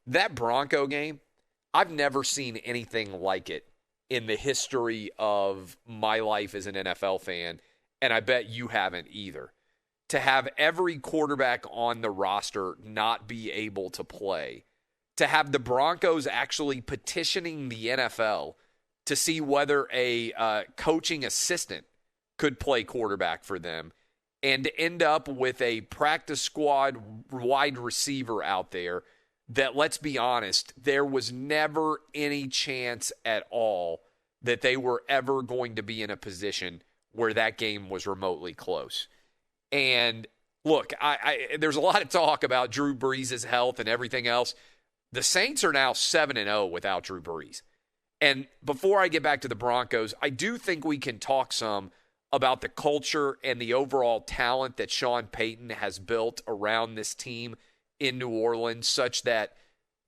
that Bronco game, I've never seen anything like it in the history of my life as an NFL fan, and I bet you haven't either. To have every quarterback on the roster not be able to play, to have the Broncos actually petitioning the NFL to see whether a coaching assistant could play quarterback for them, and to end up with a practice squad wide receiver out there that, let's be honest, there was never any chance at all that they were ever going to be in a position where that game was remotely close. And look, there's a lot of talk about Drew Brees' health and everything else. The Saints are now 7-0 without Drew Brees. And before I get back to the Broncos, I do think we can talk some about the culture and the overall talent that Sean Payton has built around this team in New Orleans, such that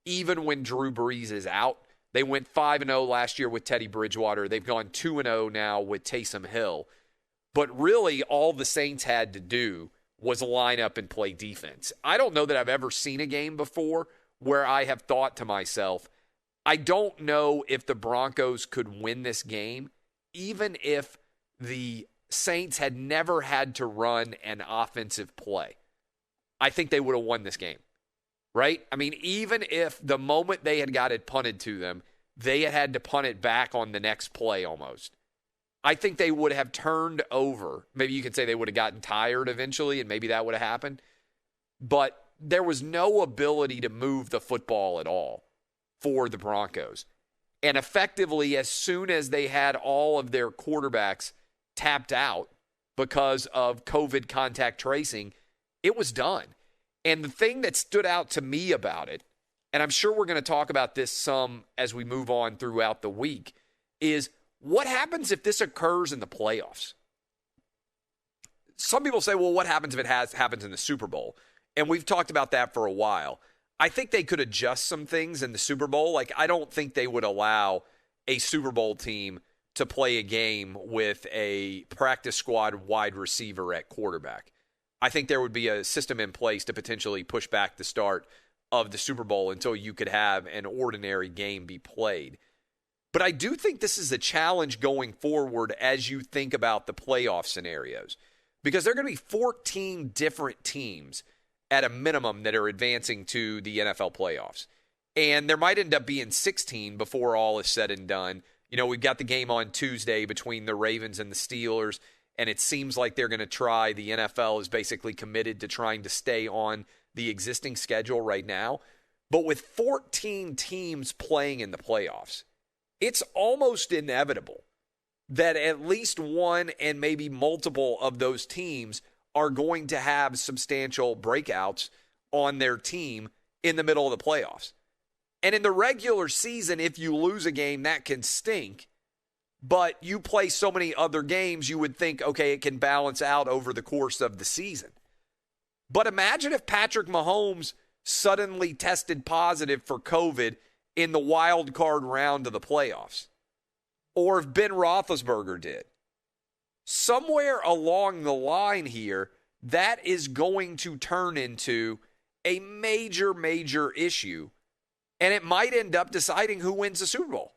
even when Drew Brees is out, they went 5-0 last year with Teddy Bridgewater. They've gone 2-0 now with Taysom Hill. But really, all the Saints had to do was line up and play defense. I don't know that I've ever seen a game before where I have thought to myself, I don't know if the Broncos could win this game, even if the Saints had never had to run an offensive play. I think they would have won this game, right? I mean, even if the moment they had got it punted to them, they had to punt it back on the next play almost. I think they would have turned over. Maybe you could say they would have gotten tired eventually, and maybe that would have happened. But there was no ability to move the football at all for the Broncos. And effectively, as soon as they had all of their quarterbacks tapped out because of COVID contact tracing, it was done. And the thing that stood out to me about it, and I'm sure we're going to talk about this some as we move on throughout the week, is what happens if this occurs in the playoffs? Some people say, well, what happens if it happens in the Super Bowl? And we've talked about that for a while. I think they could adjust some things in the Super Bowl. Like, I don't think they would allow a Super Bowl team to play a game with a practice squad wide receiver at quarterback. I think there would be a system in place to potentially push back the start of the Super Bowl until you could have an ordinary game be played. But I do think this is a challenge going forward as you think about the playoff scenarios, because there are going to be 14 different teams at a minimum that are advancing to the NFL playoffs. And there might end up being 16 before all is said and done. You know, we've got the game on Tuesday between the Ravens and the Steelers, and it seems like they're going to try. The NFL is basically committed to trying to stay on the existing schedule right now. But with 14 teams playing in the playoffs, it's almost inevitable that at least one and maybe multiple of those teams are going to have substantial breakouts on their team in the middle of the playoffs. And in the regular season, if you lose a game, that can stink. But you play so many other games, you would think, okay, it can balance out over the course of the season. But imagine if Patrick Mahomes suddenly tested positive for COVID in the wild card round of the playoffs, or if Ben Roethlisberger did. Somewhere along the line here, that is going to turn into a major, major issue, and it might end up deciding who wins the Super Bowl.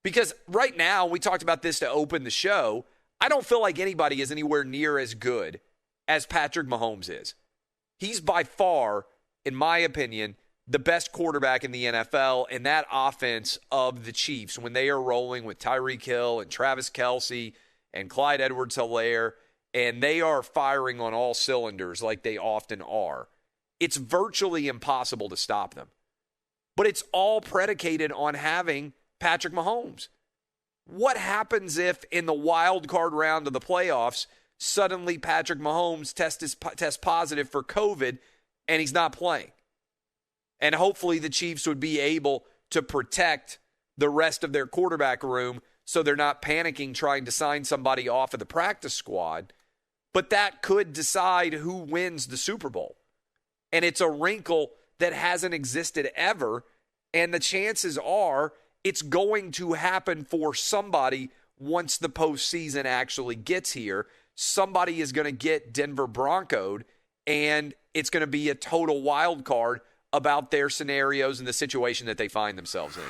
Because right now, we talked about this to open the show, I don't feel like anybody is anywhere near as good as Patrick Mahomes is. He's by far, in my opinion, the best quarterback in the NFL, and that offense of the Chiefs, when they are rolling with Tyreek Hill and Travis Kelce and Clyde Edwards-Helaire, and they are firing on all cylinders like they often are, it's virtually impossible to stop them. But it's all predicated on having Patrick Mahomes. What happens if in the wild card round of the playoffs, suddenly Patrick Mahomes tests positive for COVID and he's not playing? And hopefully the Chiefs would be able to protect the rest of their quarterback room so they're not panicking trying to sign somebody off of the practice squad. But that could decide who wins the Super Bowl. And it's a wrinkle that hasn't existed ever. And the chances are it's going to happen for somebody once the postseason actually gets here. Somebody is going to get Denver Broncoed, and it's going to be a total wild card about their scenarios and the situation that they find themselves in.